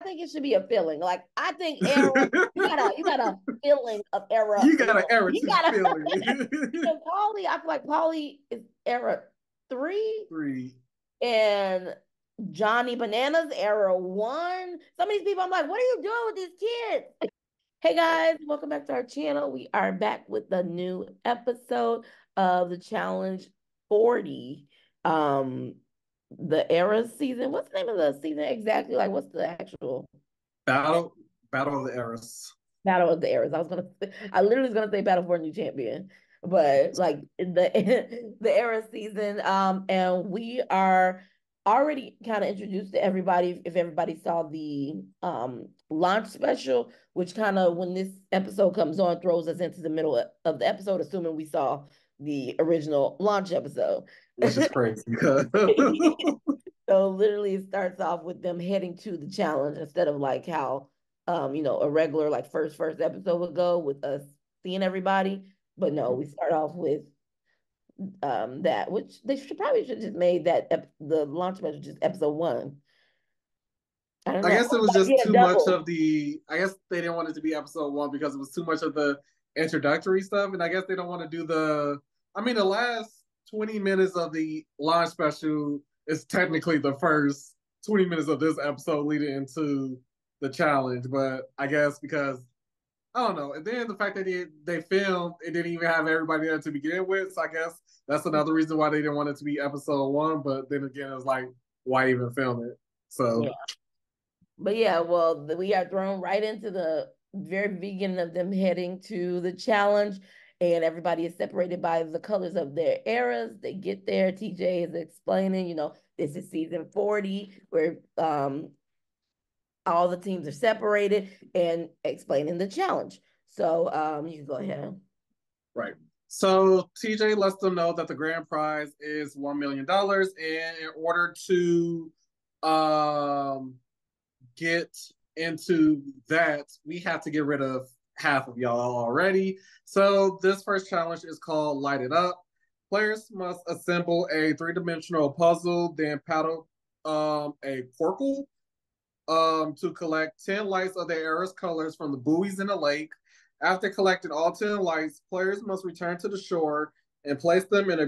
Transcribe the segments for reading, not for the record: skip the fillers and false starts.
think it should be a feeling. Like I think era, you got a feeling of era You got an one. error You to the got a feeling. and Paulie, I feel like Paulie is era three Three. and Johnny Bananas era one. Some of these people, I'm like, what are you doing with these kids? Hey guys, welcome back to our channel. We are back with a new episode of the Challenge 40. The era season. What's the name of the season exactly? Like what's the actual Battle Battle of the Eras. Battle of the Eras? I literally was gonna say Battle for a New Champion, but like the era season. And we are already kind of introduced to everybody. If everybody saw the launch special, which kind of when this episode comes on throws us into the middle of the episode, assuming we saw the original launch episode. Which is crazy. So literally it starts off with them heading to the challenge instead of like how a regular like first episode would go with us seeing everybody. But no, we start off with that, which they should just made the launch message just episode one. I don't I know. guess it Or was like, just yeah, too much double. of the. I guess they didn't want it to be episode one because it was too much of the introductory stuff, and I guess they don't want to do the. I mean, the last 20 minutes of the launch special is technically the first 20 minutes of this episode leading into the challenge, but I guess because I don't know, and then the fact that they filmed, it didn't even have everybody there to begin with, so I guess that's another reason why they didn't want it to be episode one. But then again, it was like, why even film it? So. Yeah. But yeah, well, we are thrown right into the very beginning of them heading to the challenge, and everybody is separated by the colors of their eras. They get there. TJ is explaining, this is season 40, where all the teams are separated and explaining the challenge. So you can go ahead. Right. So TJ lets them know that the grand prize is $1 million, and in order to um, get into that, we have to get rid of half of y'all already. So this first challenge is called Light It Up. Players must assemble a three-dimensional puzzle, then paddle a portal to collect 10 lights of the era's colors from the buoys in the lake. After collecting all 10 lights, players must return to the shore and place them in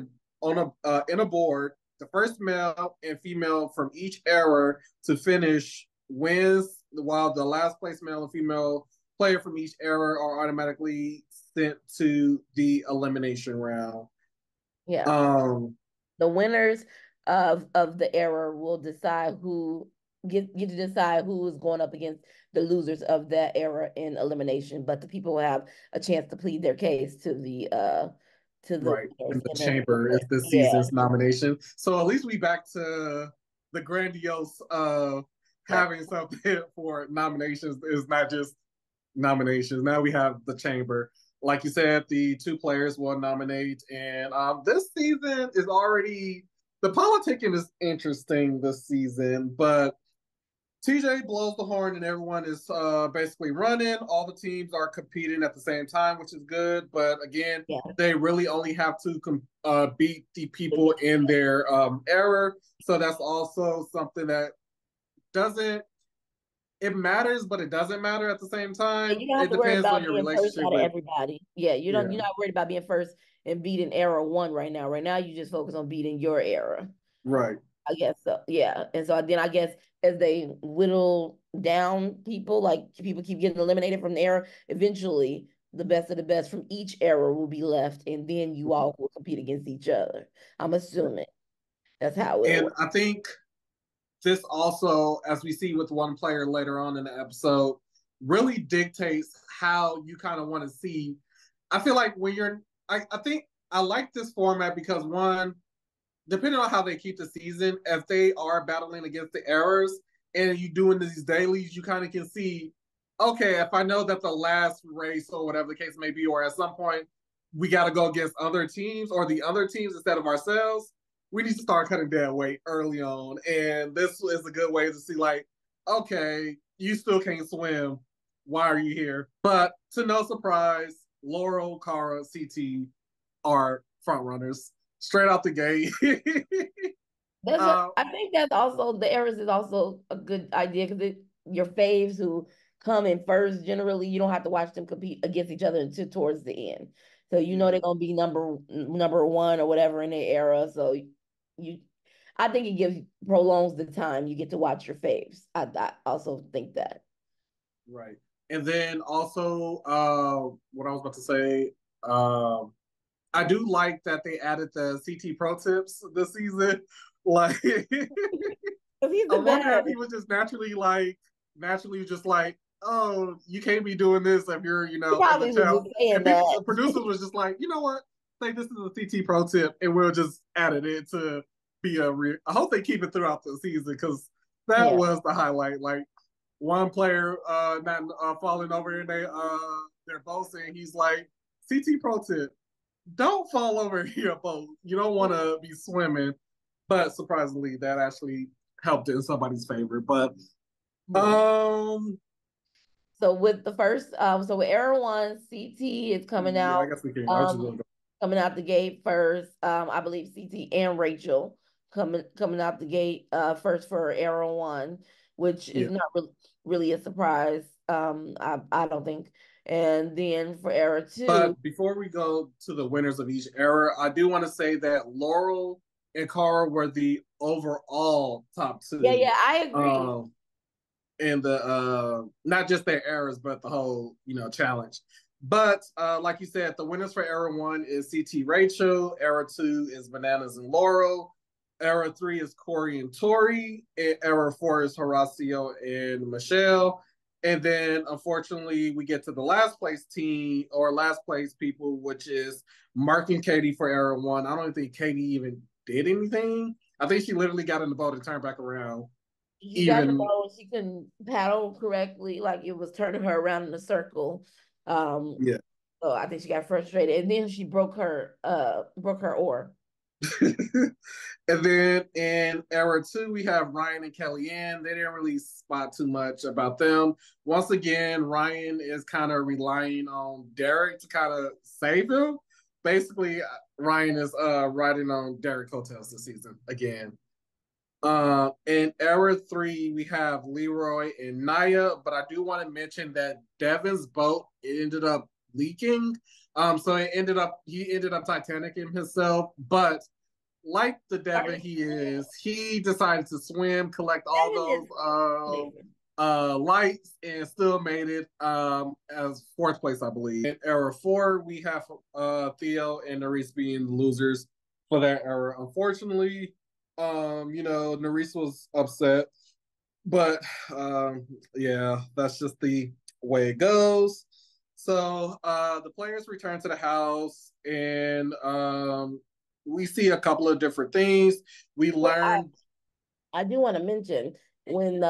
a board. The first male and female from each era to finish wins, while the last place male and female player from each era are automatically sent to the elimination round. Yeah. Um, The winners of the era will decide who get to decide who is going up against the losers of that era in elimination. But the people will have a chance to plead their case to the Right. winners. In the And then chamber is this yeah, season's nomination. So at least we back to the grandiose yeah, having something for nominations is not just nominations. Now we have the chamber. Like you said, the two players will nominate. And this season is already the politicking is interesting this season, but TJ blows the horn and everyone is basically running. All the teams are competing at the same time, which is good. But again, yeah. they really only have to beat the people in their error. So that's also something that doesn't, it matters, but it doesn't matter at the same time. You don't have It to worry depends on about your being first relationship out of with, everybody. Yeah, yeah, you're not worried about being first and beating era one right now. Right now, you just focus on beating your era. right. I guess so. Yeah. And so then I guess as they whittle down people, like people keep getting eliminated from the era, eventually the best of the best from each era will be left, and then you all will compete against each other. I'm assuming that's how it'll And work. I think this also, as we see with one player later on in the episode, really dictates how you kind of want to see. I feel like when you're, I think I like this format because one, depending on how they keep the season, if they are battling against the errors and you doing these dailies, you kind of can see, okay, if I know that the last race or whatever the case may be, or at some point we got to go against other teams or the other teams instead of ourselves, we need to start cutting dead weight early on. And this is a good way to see, like, okay, you still can't swim. Why are you here? But to no surprise, Laurel, Cara, CT are front runners straight out the gate. That's uh, I think that's also the errors is also a good idea because your faves who come in first, generally you don't have to watch them compete against each other until towards the end. So you know Yeah. they're gonna be number one or whatever in their era. So you I think it gives prolongs the time you get to watch your faves. I also think that. Right. And then also, what I was about to say, I do like that they added the CT Pro tips this season. Like, He's I the wonder if best. he was just naturally just like, oh, you can't be doing this if you're, He in the probably was channel. just saying And people, that. the producers was just like, you know what? Say this is a CT Pro tip, and we'll just add it to be a real. I hope they keep it throughout the season because that Yeah. was the highlight. Like one player not falling over in their boat, and he's like, CT Pro tip, don't fall over in your boat. You don't want to be swimming. But surprisingly, that actually helped in somebody's favor. But Yeah. um, So with the first, so with Era One, CT is coming yeah, I out, guess we can. I was just um, gonna go. coming out the gate first. I believe CT and Rachel coming out the gate first for Era One, which is Yeah, not really a surprise. I don't think. And then for Era Two, but before we go to the winners of each era, I do want to say that Laurel and Cara were the overall top yeah, two. yeah, I agree. Um, in the not just their eras, but the whole challenge. But like you said, the winners for era one is CT Rachel, era two is Bananas and Laurel, era three is Corey and Tori, and era four is Horacio and Michelle. And then unfortunately, we get to the last place team or last place people, which is Mark and Katie for era one. I don't think Katie even did anything. I think she literally got in the boat and turned back around. She got in the Even boat. She couldn't paddle correctly, like it was turning her around in a circle. Um, yeah. so I think she got frustrated, and then she broke her oar. And then in era two, we have Ryan and Kellyanne. They didn't really spot too much about them. Once again, Ryan is kind of relying on Derek to kind of save him. Basically, Ryan is riding on Derek hotels this season again. In era three, we have Leroy and Naya, but I do want to mention that Devin's boat ended up leaking. So he ended up Titanicing himself, but like the Devin he is, he decided to swim, collect all Devin is those amazing. lights, and still made it as fourth place, I believe. In era four, we have Theo and Nerys being losers for that era. Unfortunately, Nerys was upset, but yeah, that's just the way it goes. So the players return to the house, and we see a couple of different things. We Well, learn. I do want to mention when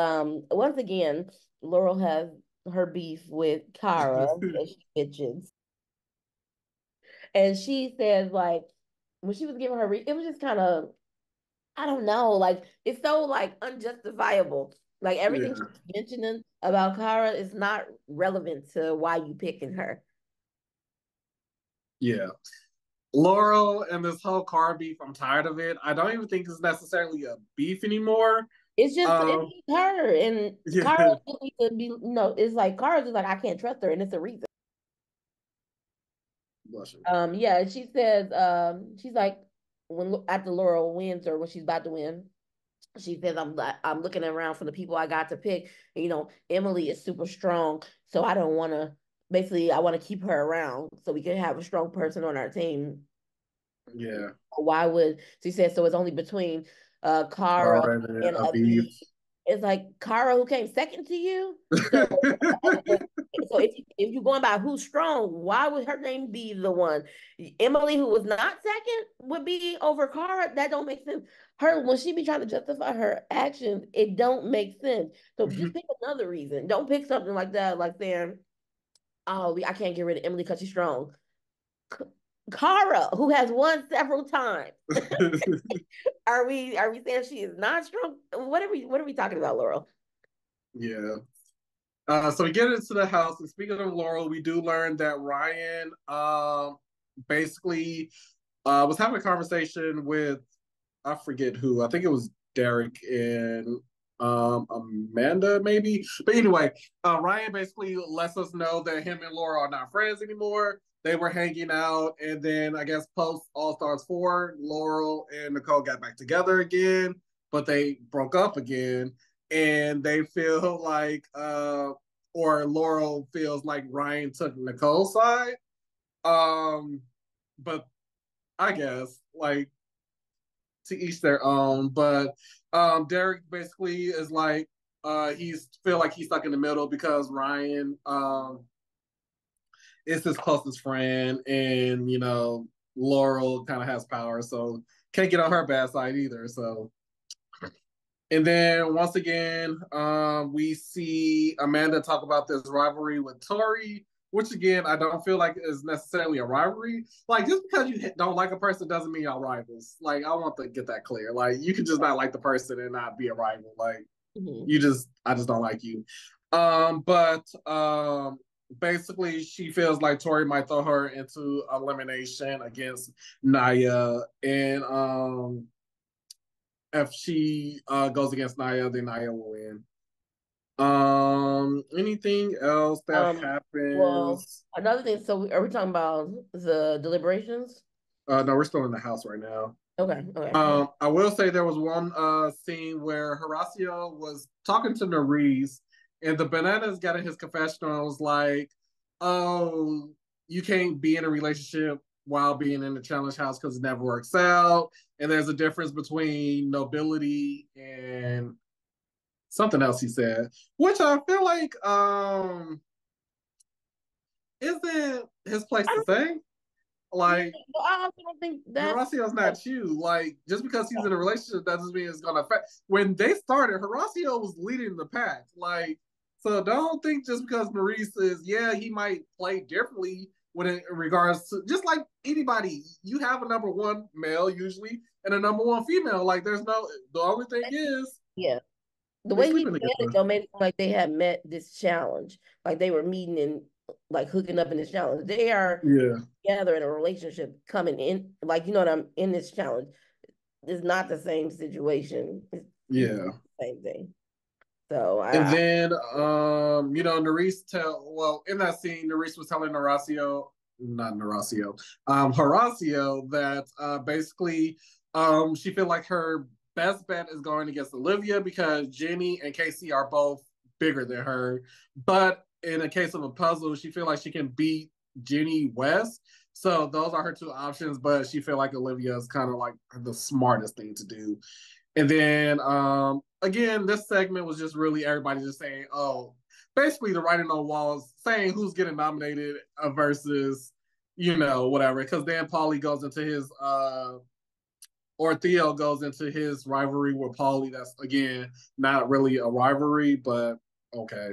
once again Laurel has her beef with Kara as she bitches, and she says like when she was giving her it was just kind of I don't know like it's so like unjustifiable. Like everything Yeah, she's mentioning about Kara is not relevant to why you picking her. yeah. Laurel and this whole car beef, I'm tired of it. I don't even think it's necessarily a beef anymore. It's Um, just her and Kara yeah, needs to be it's like Kara's just like I can't trust her and it's a reason. Yeah, she says, she's like when after Laurel wins or when she's about to win, she says, I'm looking around for the people I got to pick. And, Emily is super strong, so I don't want to. Basically, I want to keep her around so we can have a strong person on our team. yeah. Why would she said so? It's only between Kara Car and and a a beef. B. It's like Kara who came second to you. So so if you're going by who's strong, why would her name be the one? Emily, who was not second, would be over Cara. That don't make sense. Her when she be trying to justify her actions, it don't make sense. So just pick another reason. Don't pick something like that, like saying, "Oh, I can't get rid of Emily because she's strong." Cara, who has won several times, are we saying she is not strong? What are we talking about, Laurel? Yeah. So we get into the house, and speaking of Laurel, we do learn that Ryan basically was having a conversation with I forget who. I think it was Derek and Amanda maybe. But anyway, Ryan basically lets us know that him and Laura are not friends anymore. They were hanging out, and then I guess post All Stars 4, Laurel and Nicole got back together again, but they broke up again. And they feel like or Laurel feels like Ryan took Nicole's side. Um but I guess like to each their own. But Derek basically is like he's feel like he's stuck in the middle because Ryan is his closest friend, and Laurel kind of has power, so can't get on her bad side either. So, and then once again, we see Amanda talk about this rivalry with Tori, which again, I don't feel like is necessarily a rivalry. Like, just because you don't like a person doesn't mean y'all rivals. Like, I want to get that clear. Like, you can just not like the person and not be a rival. Like, I just don't like you. But basically, she feels like Tori might throw her into elimination against Naya, and if she goes against Naya, then Naya will win. Anything else that Well, happens? another thing. So, are we talking about the deliberations? No, we're still in the house right now. Okay, okay. I will say there was one scene where Horacio was talking to Nerese, and the bananas got in his confessional and was like, "Oh, you can't be in a relationship while being in the challenge house because it never works out, and there's a difference between nobility and something else," he said, which I feel like isn't his place I to don't, say. yeah, Like, but I also don't think that's Horacio's like, not you. Like, just because he's in a relationship doesn't mean it's gonna affect. When they started, Horacio was leading the pack. Like, so don't think just because Maurice is, yeah, he might play differently when in regards to just like anybody, you have a number one male usually and a number one female. Like, there's no. The only thing is yeah. The they way he sleeping said it together. though made it seem like they had met this challenge, like they were meeting and like hooking up in this challenge. They are Yeah, together in a relationship coming in, like you know what I'm in this challenge. It's not the same situation. It's not yeah. the same thing. So And I then, Nerese in that scene, Nerese was telling Horacio that basically, she feel like her best bet is going against Olivia because Jenny and Casey are both bigger than her. But in a case of a puzzle, she feel like she can beat Jenny West. So those are her two options, but she feel like Olivia is kind of like the smartest thing to do. And then again, this segment was just really everybody just saying, oh, basically the writing on walls saying who's getting nominated versus, whatever. Because then Paulie goes into his or Theo goes into his rivalry with Paulie. That's again not really a rivalry, but okay.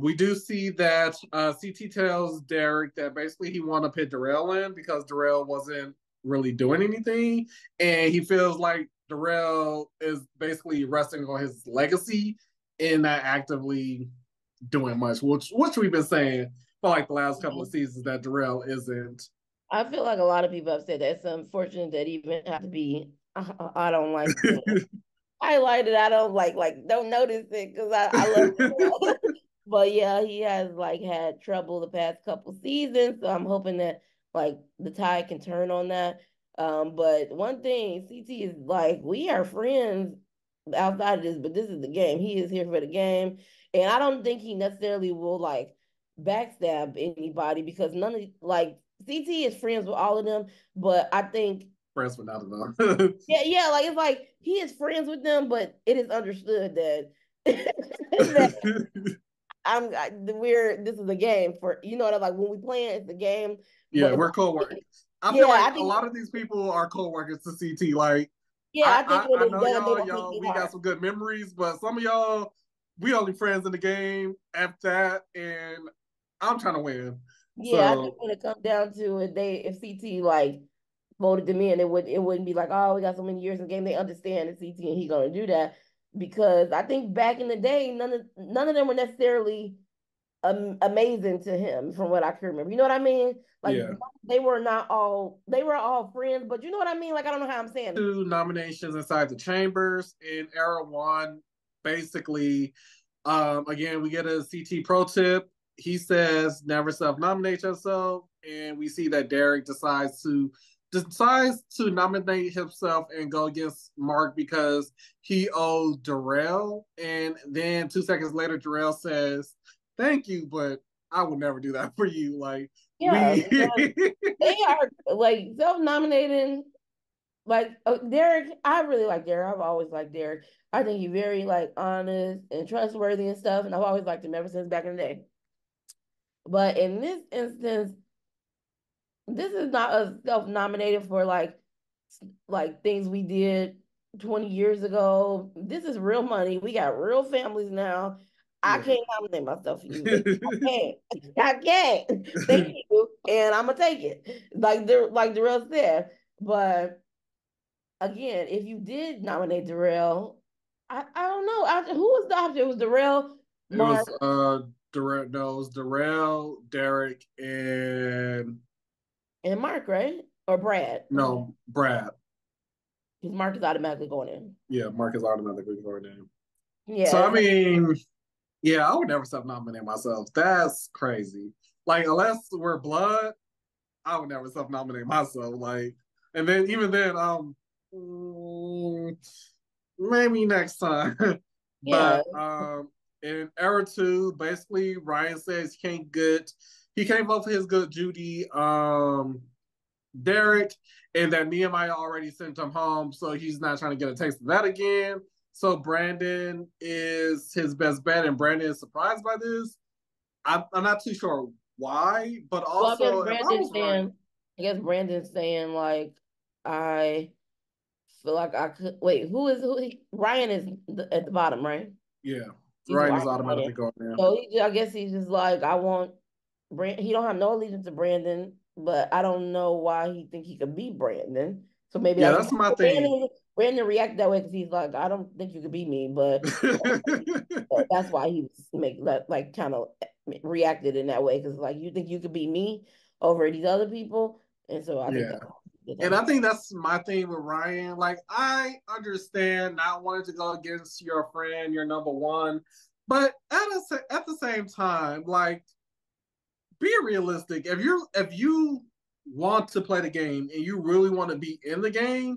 We do see that CT tells Derek that basically he want to put Darrell in because Darrell wasn't really doing anything, and he feels like Darrell is basically resting on his legacy and not actively doing much, which we've been saying for like the last couple of seasons that Darrell isn't. I feel like a lot of people have said that it's unfortunate that even have to be. I don't like to highlight it. I don't don't notice it because I love it. But yeah, he has like had trouble the past couple seasons. So I'm hoping that like the tide can turn on that. But one thing, CT is like, we are friends outside of this, but this is the game. He is here for the game. And I don't think he necessarily will like backstab anybody because none of like CT is friends with all of them. But I think Friends with not enough. yeah, like it's like he is friends with them, but it is understood that that we're this is a game for you know what I'm like when we playing it's a game, Yeah, but we're co-workers. I feel yeah, like I a think lot of these people are co-workers to CT. Like, yeah, I think when I it's know done, they don't take y'all, it we got hard. some good memories, but some of y'all, we only friends in the game after that, and I'm trying to win. Yeah, I think So when it comes down to it, they if CT like voted them in, it wouldn't be like, oh, we got so many years in the game. They understand that CT and he gonna do that because I think back in the day, none of them were necessarily amazing to him from what I can remember. You know what I mean? Like Yeah. they were all friends, but you know what I mean? Like I don't know how I'm saying it. Two nominations inside the chambers in era one. Basically, again, we get a CT pro tip. He says never self-nominate yourself, and we see that Derek decides to nominate himself and go against Mark because he owed Darrell. And then 2 seconds later, Darrell says, "Thank you, but I would never do that for you." Like Yeah, we they are like self-nominating. Like Derek, I really like Derek. I've always liked Derek. I think he's very like honest and trustworthy and stuff, and I've always liked him ever since back in the day. But in this instance, this is not a self-nominated for like things we did 20 years ago. This is real money. We got real families now. I yeah. can't nominate myself for you, baby. I can't. I can't. Thank you. And I'm gonna take it. Like the rest said. But again, if you did nominate Darrell, I don't know. Who was the option? It was Darrell, It was Mark, Darrell, no, it was Darrell, Derek, and and Mark, right? Or Brad. no, Brad. Because Mark is automatically going in. Yeah, Mark is automatically going in. So Yeah, I mean, yeah, I would never self-nominate myself. That's crazy. Like, unless we're blood, I would never self-nominate myself. Like, and then even then, mm, maybe next time. yeah. But in era two, basically Ryan says he can't vote for his good Judy Derek, and that Nehemiah already sent him home, so he's not trying to get a taste of that again. So Brandon is his best bet, and Brandon is surprised by this. I'm not too sure why, but Well, I guess also if I Brandon's was Ryan, saying, I guess Brandon's saying like, I feel like I could wait. Ryan is at the bottom, right? yeah, He's Ryan is Ryan. automatically going there. So I guess he's just like, I want Brand. He don't have no allegiance to Brandon, but I don't know why he think he could beat Brandon. So maybe Yeah, that's that's my thing. Brandon reacted that way because he's like, I don't think you could beat me, but that's why he was make like kind of reacted in that way because like you think you could beat me over these other people, and so I think Yeah. that's And why. I think that's my thing with Ryan. Like, I understand not wanting to go against your friend, your number one, but at the same time, like, be realistic. If you want to play the game and you really want to be in the game,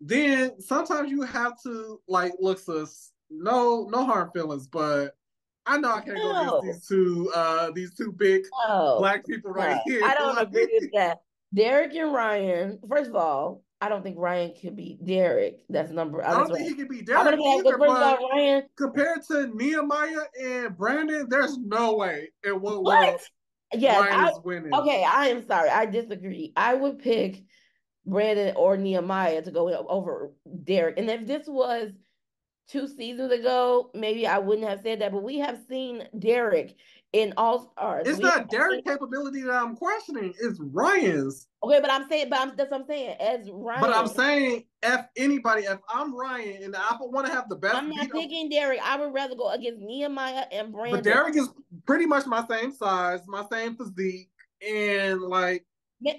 then sometimes you have to like look sus. No harm feelings, but I know I can't go against No, these two big no, black people right no, here. I don't Like, agree with that. Derek and Ryan. First of all, I don't think Ryan can beat Derek. That's number. I That's don't right. think he can beat I'm gonna Derek say because either, first of but all, Ryan. compared to Nehemiah and Brandon, there's no way in what What? world Yes, Ryan is winning. okay. I am sorry. I disagree. I would pick Brandon or Nehemiah to go over Derek. And if this was 2 seasons ago, maybe I wouldn't have said that. But we have seen Derek in All Stars. It's We have not Derek's seen, capability that I'm questioning, it's Ryan's. okay, but I'm saying, that's what I'm saying. As But I'm Ryan, saying, if I'm Ryan and I want to have the best I'm not beat of, picking Derek. I would rather go against Nehemiah and but Brandon. Derek is pretty much my same size, my same physique, and like,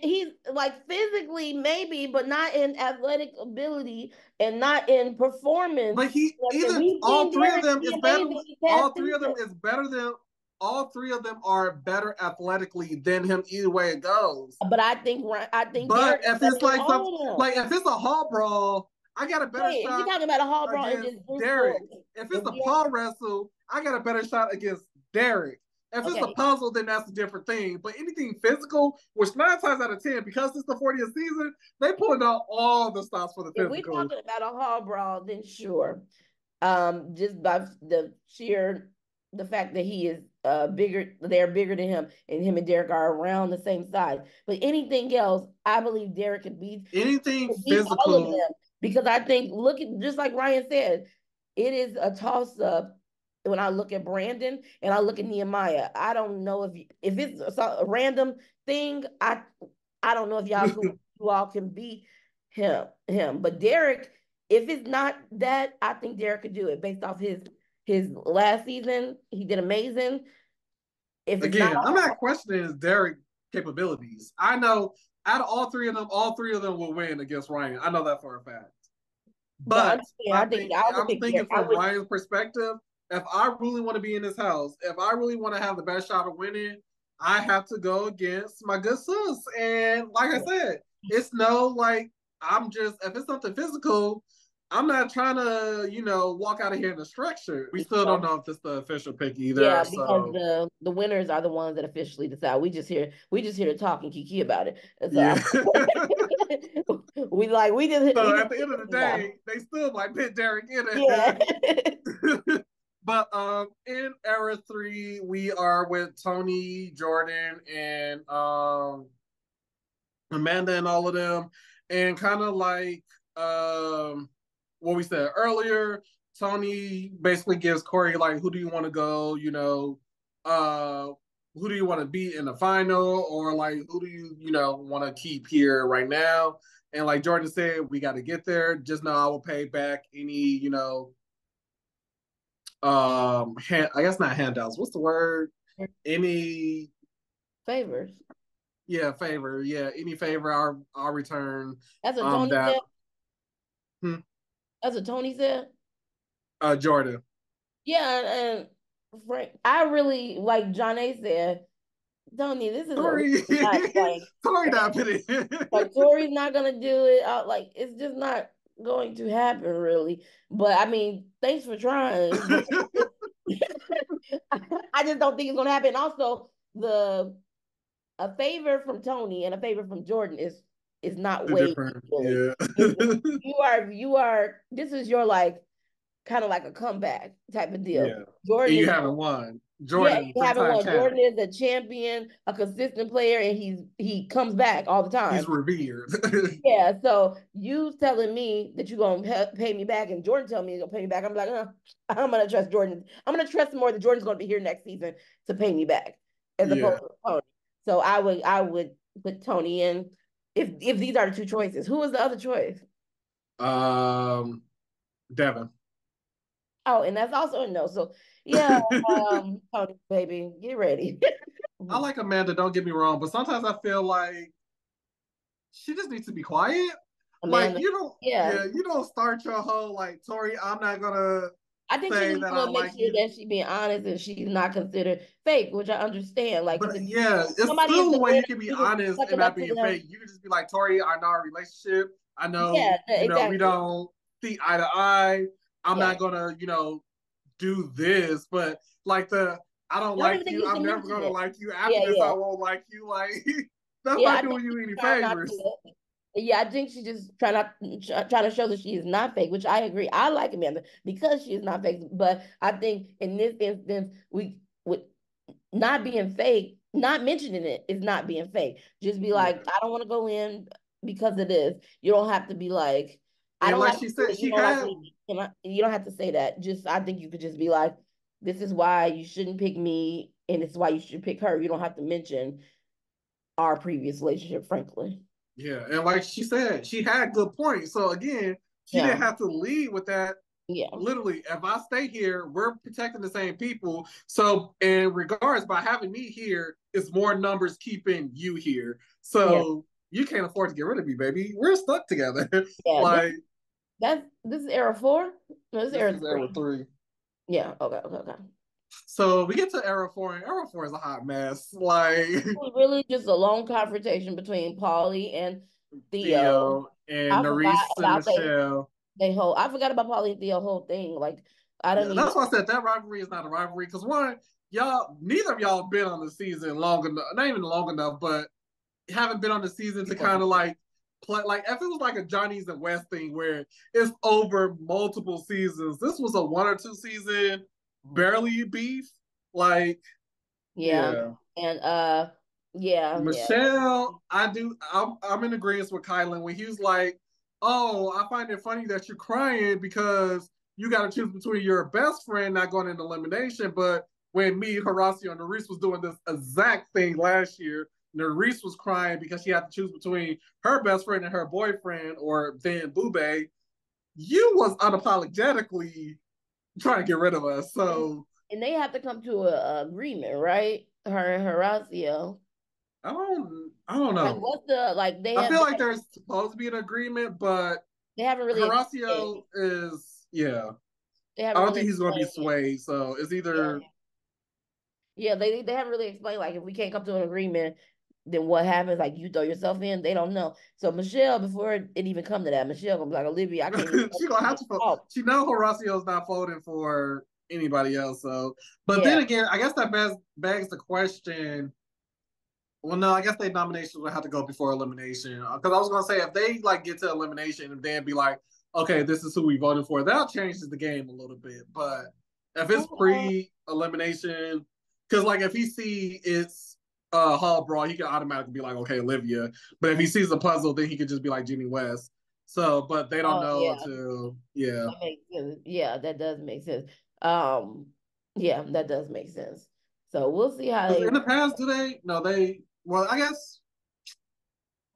He's like physically maybe, but not in athletic ability and not in performance. but he either We've seen Derek be amazing these past all three of them seasons. is better than all three of them are better athletically than him either way it goes. But I think But Derek is if better it's than like some all of them. like if it's a hall brawl, I got a better Wait, if you're shot talking about a hall brawl and against just brute Derek. force, If if it's a we paw wrestle, I got a better shot against Derek. If it's a okay, puzzle, then that's a different thing. But anything physical, which 9 times out of 10, because it's the 40th season, they pulling out all the stops for the if we're physical. talking about a hall brawl, then sure. Just by the fact that he is bigger, they're bigger than him, and him and Derek are around the same size. But anything else, I believe Derek Anything could beat all of physical, them because I think look at just like Ryan said, it is a toss up. When I look at Brandon and I look at Nehemiah, I don't know if it's a random thing. I don't know if you all can beat him. But Derek, if it's not that, I think Derek could do it based off his last season. He did amazing. If it's not, Again, I'm not questioning Derek capabilities. I know out of all three of them will win against Ryan. I know that for a fact. but But understand, I would I'm think thinking I from would, Ryan's perspective, if I really want to be in this house, if I really want to have the best shot of winning, I have to go against my good sis. And like I said, it's no like I'm just if it's something physical, I'm not trying to, walk out of here in a structure. We still don't no. know if this is the official pick either. Yeah, because So the winners are the ones that officially decide. We just here to talk and kiki about it. And so yeah. we So just at the end of the now. day, they still might pit Derek in Yeah. it. But in era 3, we are with Tony, Jordan, and Amanda and all of them. And kind of like what we said earlier, Tony basically gives Corey like, who do you want to go, who do you want to beat in the final, or like who do you want to keep here right now? And like Jordan said, we got to get there. Just know I will pay back any, I guess not handouts. What's the word? Any Favors. Yeah, favor. Yeah, any favor I'll return. That's what Tony That said. hmm, That's what Tony said. Jordan. Yeah, and Frank, I really like John A said, Tony, this Sorry, is not like sorry, not put like Tori's not gonna do it. Like it's just not going to happen really. But I mean, thanks for trying. But I just don't think it's gonna happen. Also, the a favor from Tony and a favor from Jordan is not The weight different. really. Yeah, You are this is your like kind of like a comeback type of deal. yeah. And Jordan you is haven't won. yeah, Jordan, you haven't three-time won. champ. Jordan is a champion, a consistent player, and he comes back all the He's time. revered. Yeah, so you telling me that you're gonna pay me back, and Jordan telling me he's gonna pay me back. I'm like, I'm gonna trust Jordan. I'm gonna trust more that Jordan's gonna be here next season to pay me back, as Yeah. opposed to Tony. So I would put Tony in if these are the two choices. Who was the other choice? Um, Devin. Oh, and that's also a no. So yeah, Tony, baby, get ready. I like Amanda. Don't get me wrong, but sometimes I feel like she just needs to be quiet. Like Amanda, yeah, yeah, you don't start your whole like Tori. I'm not gonna I think she say just that I want to make like sure you. that she's being honest and she's not considered fake, which I understand. Like, because But if yeah, it's somebody is still the a way winner, you can be you just honest suck and it not up to being them. fake. You can just be like, Tori, I know our relationship. I know, Yeah, we exactly. don't see eye to eye. I'm Yeah, not gonna, do this, but like I don't I don't like even think you. you I'm should never mention gonna it. like you. After Yeah, this, I yeah, won't like you. Like that's yeah. not I think doing you she's any trying not favors. to. Yeah, I think she's just trying to show that she is not fake, which I agree. I like Amanda because she is not fake, but I think in this instance, we with not being fake, not mentioning it is not being fake. Just be like, Yeah. I don't want to go in because of this. You don't have to be like, I And don't like like she you, said, you she don't like had me. You don't have to say that. Just I think you could just be like, this is why you shouldn't pick me, and this is why you should pick her. You don't have to mention our previous relationship, frankly. Yeah, and like she said, she had good points. So again, she didn't Yeah, have to lead with that. yeah, Literally, if I stay here, we're protecting the same people. So in regards, by having me here, it's more numbers keeping you here. yeah, So you can't afford to get rid of me, baby. We're stuck together. yeah. Like This is era four. No, this is this era is era three. 3. Yeah. Okay. Okay. Okay. So we get to era 4, and era 4 is a hot mess. Like Was really just a long confrontation between Paulie and Theo. Theo and I forgot Nerese and about Michelle. they whole. I forgot about Paulie and Theo whole thing. Like I Yeah, don't even. that's why I said that rivalry is not a rivalry because one, y'all, neither of y'all have been on the season long enough, not even long enough, but haven't been on the season to kind of like play. Like if it was like a Johnny's and West thing where it's over multiple seasons, this was a 1 or 2 season barely beef. Like Yeah, yeah, and yeah. Michelle, I'm in agreement with Kylan when he was like, "Oh, I find it funny that you're crying because you got to choose between your best friend not going into elimination, but when me, Horacio, and Nerese was doing this exact thing last year, Nerese was crying because she had to choose between her best friend and her boyfriend, or then Bube. You was unapologetically trying to get rid of us, and, so and they have to come to a agreement, right? Her and Horacio. I don't Like, know. what's the like? I feel like there's supposed to be an agreement, but They haven't really explained. Horacio is, yeah. They I haven't don't really think he's going to be explained it. swayed. So it's Yeah, either yeah. They haven't really explained like if we can't come to an agreement, then what happens? Like you throw yourself in. They don't know. So Michelle, before it even come to that, Michelle gonna be like, Olivia, I can't even she gonna have to fold. out. She know Horacio's not folding for anybody else. So, but Yeah. then again, I guess that begs the question. Well, no, I guess they nominations would have to go before elimination. Because I was gonna say if they like get to elimination and then be like, okay, this is who we voted for, that changes the game a little bit. But if it's pre-elimination, because like if he see it's Hall Brawl, he can automatically be like, okay, Olivia. But if he sees a puzzle, then he could just be like Jenny West. So, but they don't Oh know yeah. until yeah. That makes sense. Yeah, that does make sense. Um, yeah, that does make sense. So we'll see how Because they in the past, do they? No, they. Well, I guess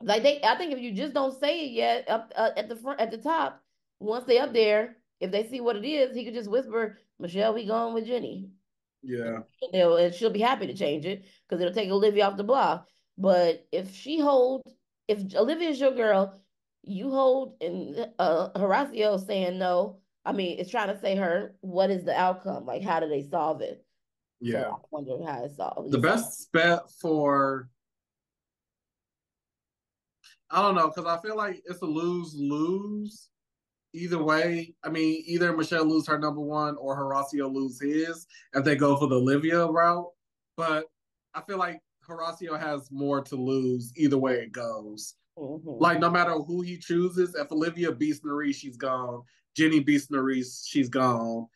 like they. I think if you just don't say it yet up at the front at the top, once they up there, if they see what it is, he could just whisper, "Michelle, we going with Jenny," yeah, and she'll be happy to change it because it'll take Olivia off the block. But if Olivia is your girl, you hold, and Horacio saying no. I mean, it's trying to say her. What is the outcome? Like, how do they solve it? So yeah. I wonder how it's solved. The You saw, best bet for I don't know because I feel like it's a lose lose either way. I mean, either Michelle lose her number one or Horacio lose his if they go for the Olivia route. But I feel like Horacio has more to lose either way it goes. mm-hmm. Like no matter who he chooses, if Olivia beats Nerese, she's gone. Jenny beats Nerese, she's gone.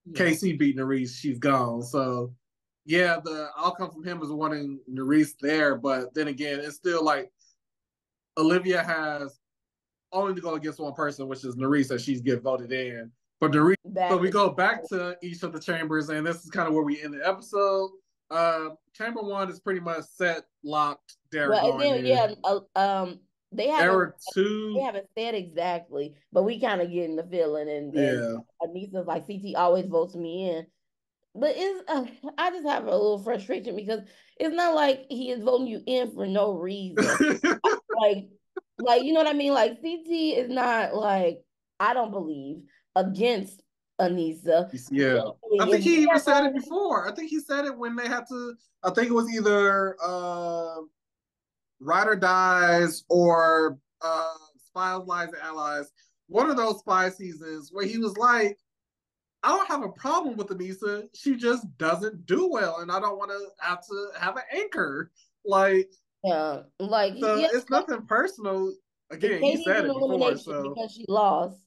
Yeah, KC beat Nerese, she's gone. So yeah, the outcome from him is wanting Nerese there, but then again, it's still like Olivia has only to go against one person, which is Nerese, that she's get voted in. But Nerese, so back we to go back to each of the chambers, and this is kind of where we end the episode. Chamber one is pretty much set, locked. Derek well, and going then in. yeah, they haven't Era they two, haven't said exactly, but we kind of getting the feeling, and yeah. Anissa's like CT always votes me in, but it's I just have a little frustration because it's not like he is voting you in for no reason. Like, you know what I mean? Like CT is not like I don't believe against Anissa. Yeah. I If think we he even are said it going, before. I think he said it when they had to. I think it was either Ryder Dies or Spies, Lies, and Allies. One of those spy seasons where he was like, I don't have a problem with Anissa. She just doesn't do well, and I don't want to have an anchor. Like, yeah, like so yeah, it's nothing personal. if Again, he Katie's said in it before, elimination so because she lost,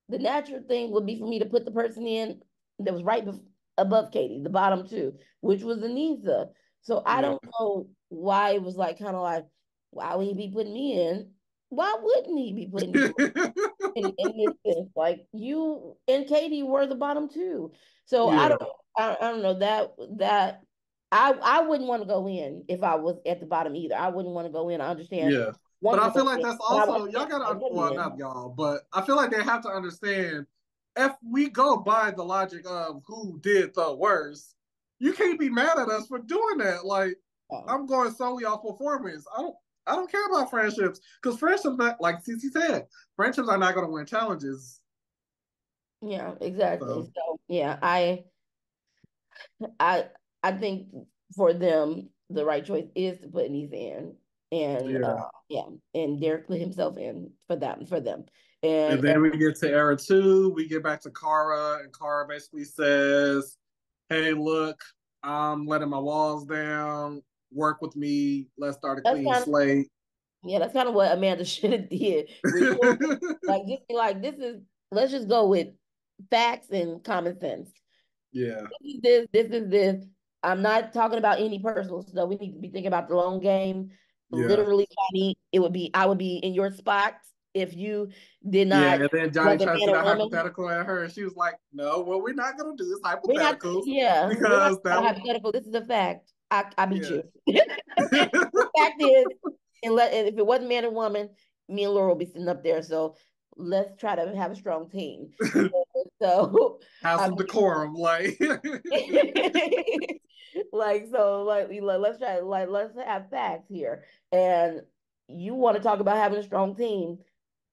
the natural thing would be for me to put the person in that was above Katie, the bottom two, which was Anissa. So I yeah. don't know why it was like kind of like, why would he be putting me in? Why wouldn't he be putting you in this sense? Like you and Katie were the bottom two. So Yeah, I don't know that I wouldn't want to go in if I was at the bottom either. I wouldn't want to go in. I understand yeah. But wanting I to go feel like in, that's but I would also y'all gotta understand well in. not y'all, but I feel like they have to understand if we go by the logic of who did the worst, you can't be mad at us for doing that. Like Oh, I'm going solely off performance. I don't care about friendships because friendships not like Cece said, friendships are not gonna win challenges. yeah, exactly. So So yeah, I I think for them the right choice is to put these in, and yeah. yeah, and Derek put himself in for them, And and then we get to era two, we get back to Kara, and Kara basically says, hey, look, I'm letting my walls down. Work with me. Let's start a that's clean kind of slate. yeah, that's kind of what Amanda should have did. Remove like just be like this is let's just go with facts and common sense. yeah, This is this. I'm not talking about any personal stuff. We need to be thinking about the long game. yeah, Literally, Johnny, I would be in your spot if you did yeah. not And then Johnny was a tries to man do or that woman. hypothetical at her, and she was like, "No, what we're not gonna do is We're not, hypotheticals yeah, we're not because that, about hypothetical. This is a fact. I beat yeah, you. The fact is, and if it wasn't man and woman, me and Laura will be sitting up there. So let's try to have a strong team. So have I some mean, decorum, like, like let's try let's have facts here. And you want to talk about having a strong team.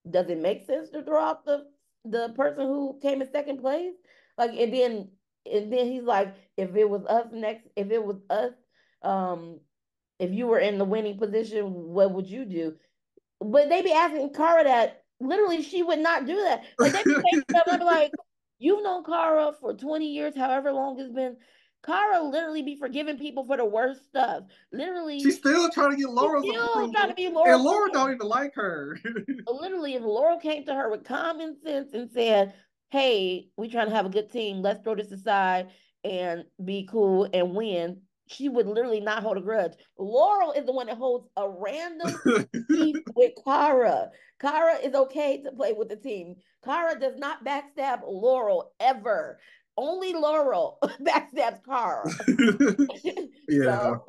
Does it make sense to throw out the person who came in second place? Like and then he's like, if it was us next, if it was us, um, if you were in the winning position, what would you do? But they be asking Kara that literally she would not do that. Like they be saying stuff, I'm like, you've known Kara for 20 years, however long it's been. Kara literally be forgiving people for the worst stuff. She's Literally, still trying to get she's Laura's still trying to approval, be Laura and Laura don't approval. even like her. Literally, if Laurel came to her with common sense and said, "Hey, we trying to have a good team. Let's throw this aside and be cool and win," she would literally not hold a grudge. Laurel is the one that holds a random beef with Kara. Kara is okay to play with the team. Kara does not backstab Laurel ever. Only Laurel backstabs Kara. Yeah. so,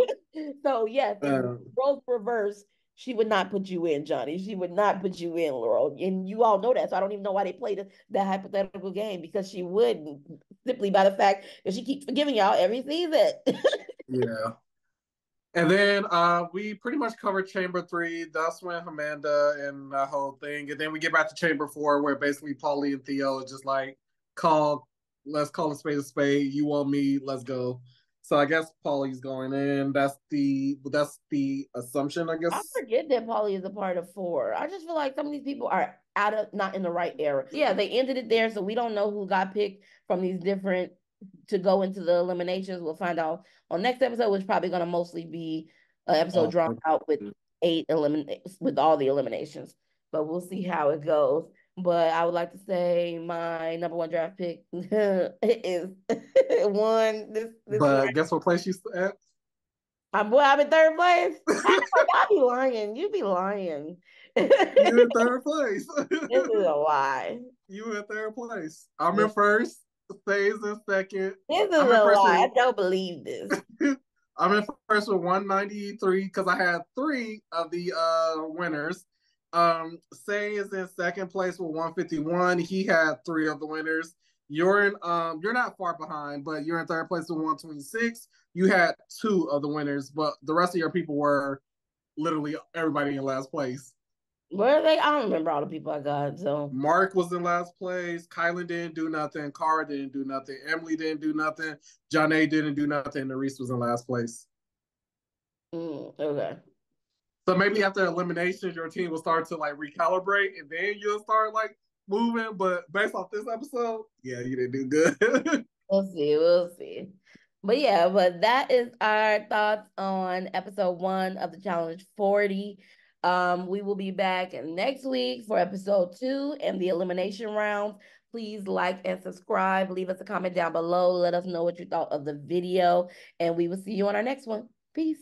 so yes, if Um, roles reversed, she would not put you in, Johnny. She would not put you in, Laurel. And you all know that. So I don't even know why they played that hypothetical game because she wouldn't, simply by the fact that she keeps forgiving y'all every season. yeah. And then we pretty much covered Chamber 3. That's when Amanda and that whole thing. And then we get back to Chamber 4, where basically Paulie and Theo is just like, let's call a spade a spade. You want me, let's go. So I guess Paulie's going in. That's the assumption, I I guess. forget that Polly is a part of 4. I just feel like some of these people are out of not in the right era. Yeah, they ended it there, so we don't know who got picked from these different to go into the eliminations. We'll find out on next episode, which is probably going to mostly be an episode drawn out with with all the eliminations. But we'll see how it goes. But I would like to say my number one draft pick is one this But guess what place you at? I'm in third place. How I be lying? You be lying. You This in third place. is a lie. You in third place. I'm in This, first. Stays in second. this is I'm in a first lie. with I don't believe this. I'm in first with 193 because I had three of the winners. Say is in second place with 151. He had three of the winners. You're not far behind, but you're in third place with 126. You had two of the winners, but the rest of your people were literally everybody in last place. Where are they? I don't remember all the people I got. So, Mark was in last place. Kylan didn't do nothing. Cara didn't do nothing. Emily didn't do nothing. Janae didn't do nothing. Reese was in last place. okay. So maybe after eliminations, your team will start to like recalibrate, and then you'll start like moving. But based off this episode, yeah, you didn't do good. We'll see. We'll see. But yeah, but that is our thoughts on episode 1 of the Challenge 40. We will be back next week for episode 2 and the elimination rounds. Please like and subscribe. Leave us a comment down below. Let us know what you thought of the video, and we will see you on our next one. Peace.